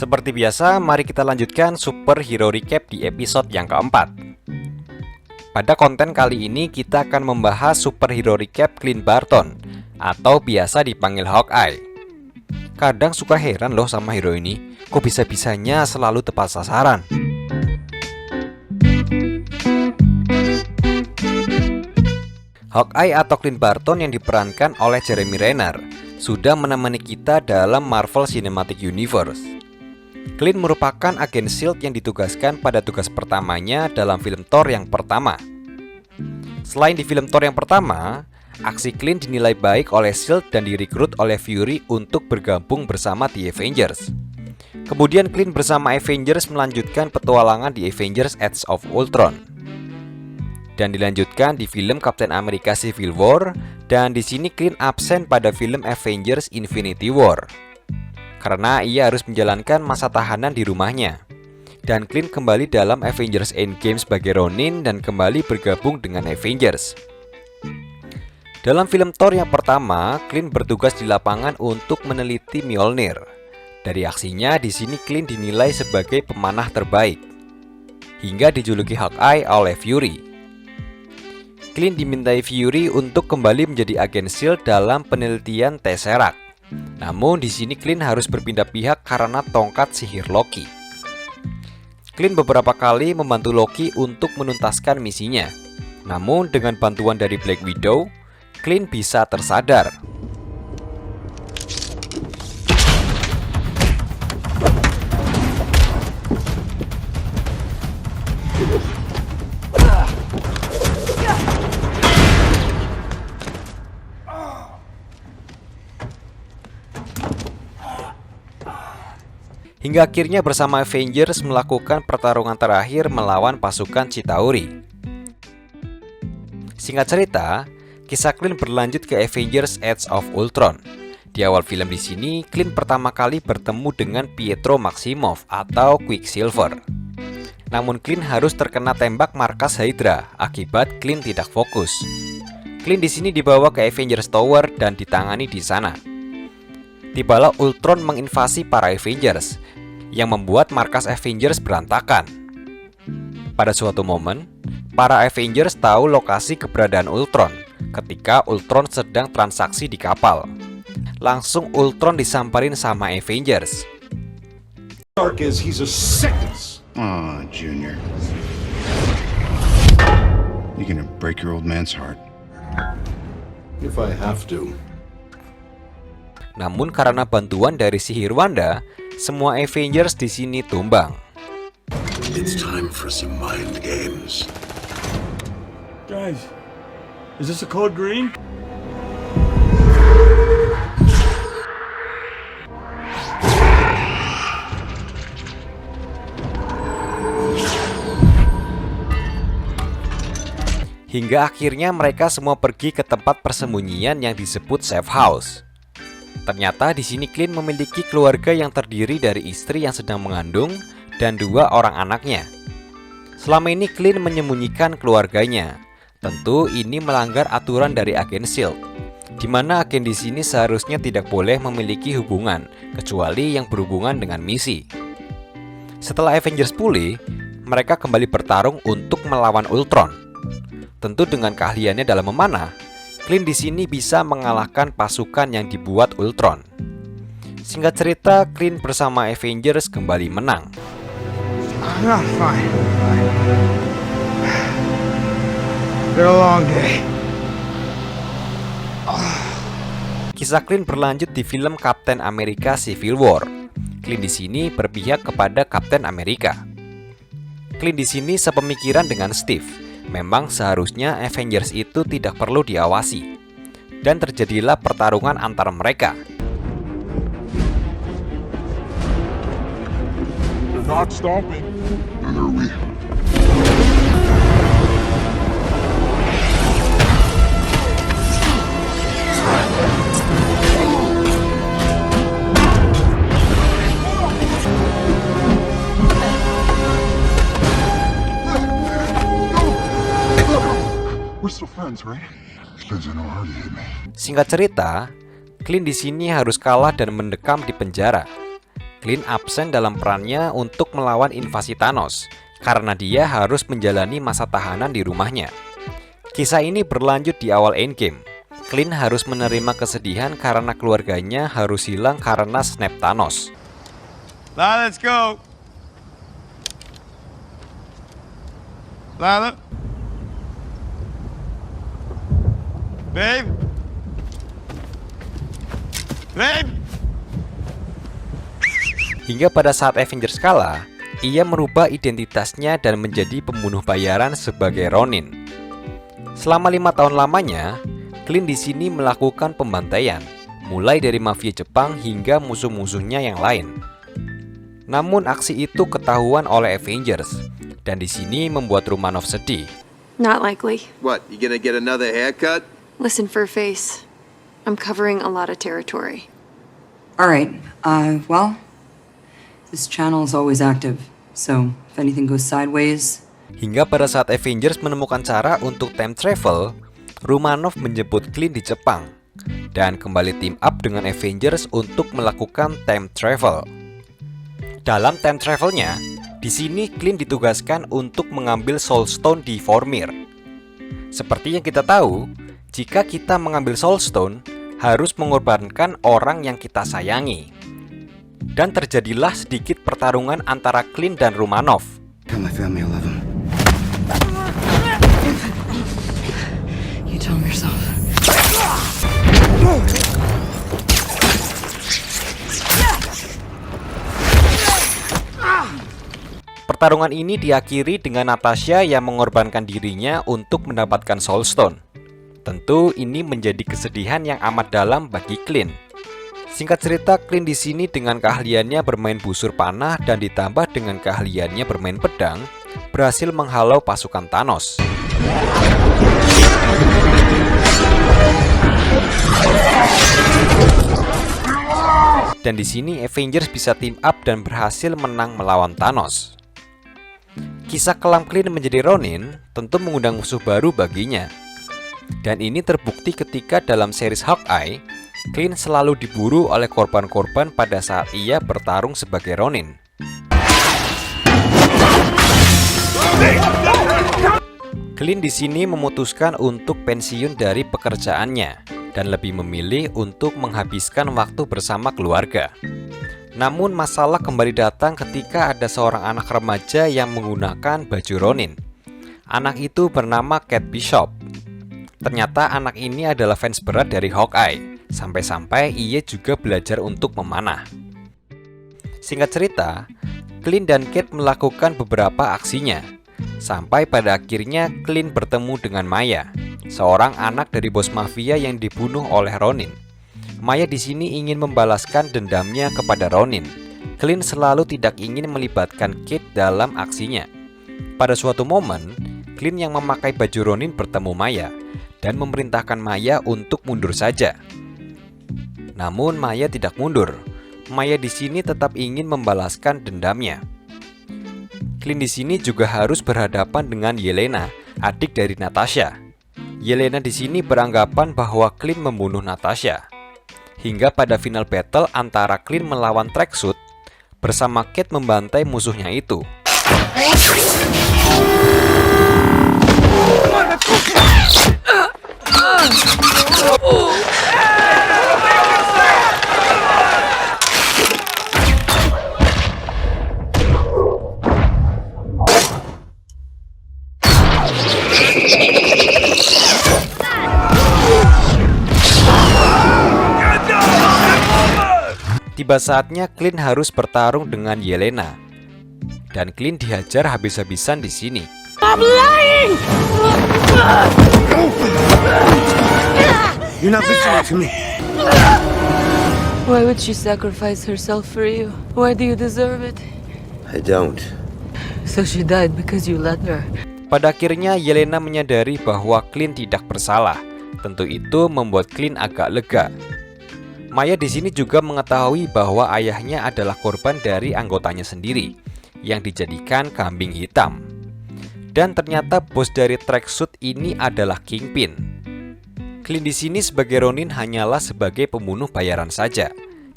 Seperti biasa, mari kita lanjutkan superhero recap di episode yang keempat. Pada konten kali ini kita akan membahas superhero recap Clint Barton, atau biasa dipanggil Hawkeye. Kadang suka heran loh sama hero ini, kok bisa-bisanya selalu tepat sasaran. Hawkeye atau Clint Barton yang diperankan oleh Jeremy Renner sudah menemani kita dalam Marvel Cinematic Universe. Clint merupakan agen SHIELD yang ditugaskan pada tugas pertamanya dalam film Thor yang pertama. Selain di film Thor yang pertama, aksi Clint dinilai baik oleh SHIELD dan direkrut oleh Fury untuk bergabung bersama The Avengers. Kemudian Clint bersama Avengers melanjutkan petualangan di Avengers Age of Ultron. Dan dilanjutkan di film Captain America Civil War, dan di sini Clint absen pada film Avengers Infinity War karena ia harus menjalankan masa tahanan di rumahnya. Dan Clint kembali dalam Avengers Endgame sebagai Ronin dan kembali bergabung dengan Avengers. Dalam film Thor yang pertama, Clint bertugas di lapangan untuk meneliti Mjolnir. Dari aksinya di sini Clint dinilai sebagai pemanah terbaik, hingga dijuluki Hawkeye oleh Fury. Clint dimintai Fury untuk kembali menjadi agen SHIELD dalam penelitian Tesseract. Namun di sini Clint harus berpindah pihak karena tongkat sihir Loki. Clint beberapa kali membantu Loki untuk menuntaskan misinya. Namun dengan bantuan dari Black Widow, Clint bisa tersadar. Hingga akhirnya bersama Avengers melakukan pertarungan terakhir melawan pasukan Chitauri. Singkat cerita, kisah Clint berlanjut ke Avengers Age of Ultron. Di awal film di sini, Clint pertama kali bertemu dengan Pietro Maximoff atau Quicksilver. Namun Clint harus terkena tembak markas Hydra akibat Clint tidak fokus. Clint di sini dibawa ke Avengers Tower dan ditangani di sana. Tibalah Ultron menginvasi para Avengers, yang membuat markas Avengers berantakan. Pada suatu momen, para Avengers tahu lokasi keberadaan Ultron ketika Ultron sedang transaksi di kapal. Langsung Ultron disamperin sama Avengers. Stark is he's a sickness. Aw, Junior. You gonna break your old man's heart? If I have to. Namun karena bantuan dari sihir Wanda, semua Avengers di sini tumbang. It's time for some mind games. Guys, is this a code green? Hingga akhirnya mereka semua pergi ke tempat persembunyian yang disebut Safe House. Ternyata di sini Clint memiliki keluarga yang terdiri dari istri yang sedang mengandung dan 2 orang anaknya. Selama ini Clint menyembunyikan keluarganya. Tentu ini melanggar aturan dari agen SHIELD, di mana agen di sini seharusnya tidak boleh memiliki hubungan kecuali yang berhubungan dengan misi. Setelah Avengers pulih, mereka kembali bertarung untuk melawan Ultron. Tentu dengan keahliannya dalam memanah, Clint di sini bisa mengalahkan pasukan yang dibuat Ultron. Singkat cerita, Clint bersama Avengers kembali menang. Fine. Been a long day. Kisah Clint berlanjut di film Captain America Civil War. Clint di sini berpihak kepada Captain America. Clint di sini sepemikiran dengan Steve. Memang seharusnya Avengers itu tidak perlu diawasi. Dan terjadilah pertarungan antara mereka. They're not stopping. Neither are we. We're still friends, right? Depends on how hard you hit me. Singkat cerita, Clint di sini harus kalah dan mendekam di penjara. Clint absen dalam perannya untuk melawan invasi Thanos karena dia harus menjalani masa tahanan di rumahnya. Kisah ini berlanjut di awal Endgame. Clint harus menerima kesedihan karena keluarganya harus hilang karena snap Thanos. Lila, let's go. Lila? Babe? Babe? Hingga pada saat Avengers kalah, ia merubah identitasnya dan menjadi pembunuh bayaran sebagai Ronin. Selama 5 tahun lamanya, Clint di sini melakukan pembantaian, mulai dari mafia Jepang hingga musuh-musuhnya yang lain. Namun aksi itu ketahuan oleh Avengers, dan di sini membuat Romanoff sedih. Not likely. What, you gonna get another haircut? Listen, Furface. I'm covering a lot of territory. All right. Well, this channel is always active, so if anything goes sideways... Hingga pada saat Avengers menemukan cara untuk time travel, Romanoff menjemput Clint di Jepang dan kembali team up dengan Avengers untuk melakukan time travel. Dalam time travelnya, di sini Clint ditugaskan untuk mengambil Soul Stone di Vormir. Seperti yang kita tahu, jika kita mengambil Soul Stone, harus mengorbankan orang yang kita sayangi. Dan terjadilah sedikit pertarungan antara Clint dan Romanoff. Tell my family I love them. You tell him yourself. Pertarungan ini diakhiri dengan Natasha yang mengorbankan dirinya untuk mendapatkan Soul Stone. Tentu ini menjadi kesedihan yang amat dalam bagi Clint. Singkat cerita, Clint di sini dengan keahliannya bermain busur panah dan ditambah dengan keahliannya bermain pedang, berhasil menghalau pasukan Thanos. Dan di sini Avengers bisa team up dan berhasil menang melawan Thanos. Kisah kelam Clint menjadi Ronin tentu mengundang musuh baru baginya. Dan ini terbukti ketika dalam series Hawkeye, Clint selalu diburu oleh korban-korban pada saat ia bertarung sebagai Ronin. Clint di sini memutuskan untuk pensiun dari pekerjaannya dan lebih memilih untuk menghabiskan waktu bersama keluarga. Namun masalah kembali datang ketika ada seorang anak remaja yang menggunakan baju Ronin. Anak itu bernama Kate Bishop. Ternyata anak ini adalah fans berat dari Hawkeye, sampai-sampai ia juga belajar untuk memanah. Singkat cerita, Clint dan Kate melakukan beberapa aksinya, sampai pada akhirnya Clint bertemu dengan Maya, seorang anak dari bos mafia yang dibunuh oleh Ronin. Maya di sini ingin membalaskan dendamnya kepada Ronin. Clint selalu tidak ingin melibatkan Kate dalam aksinya. Pada suatu momen, Clint yang memakai baju Ronin bertemu Maya dan memerintahkan Maya untuk mundur saja. Namun Maya tidak mundur. Maya di sini tetap ingin membalaskan dendamnya. Clint di sini juga harus berhadapan dengan Yelena, adik dari Natasha. Yelena di sini beranggapan bahwa Clint membunuh Natasha. Hingga pada final battle antara Clint melawan Tracksuit, bersama Kate membantai musuhnya itu. Tiba saatnya Clint harus bertarung dengan Yelena, dan Clint dihajar habis-habisan di sini. You're not listening to me. Why would she sacrifice herself for you? Why do you deserve it? I don't. So she died because you let her. Pada akhirnya Yelena menyadari bahwa Clint tidak bersalah. Tentu itu membuat Clint agak lega. Maya di sini juga mengetahui bahwa ayahnya adalah korban dari anggotanya sendiri yang dijadikan kambing hitam. Dan ternyata bos dari Tracksuit ini adalah Kingpin. Clint di sini sebagai Ronin hanyalah sebagai pembunuh bayaran saja.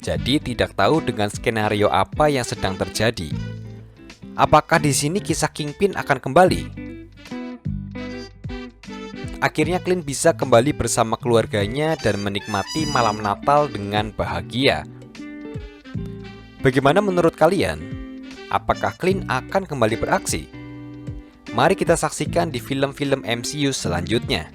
jadi tidak tahu dengan skenario apa yang sedang terjadi. Apakah di sini kisah Kingpin akan kembali? Akhirnya Clint bisa kembali bersama keluarganya dan menikmati malam Natal dengan bahagia. Bagaimana menurut kalian? Apakah Clint akan kembali beraksi? Mari kita saksikan di film-film MCU selanjutnya.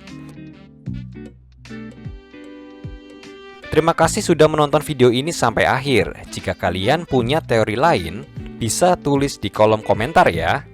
Terima kasih sudah menonton video ini sampai akhir. Jika kalian punya teori lain, bisa tulis di kolom komentar ya.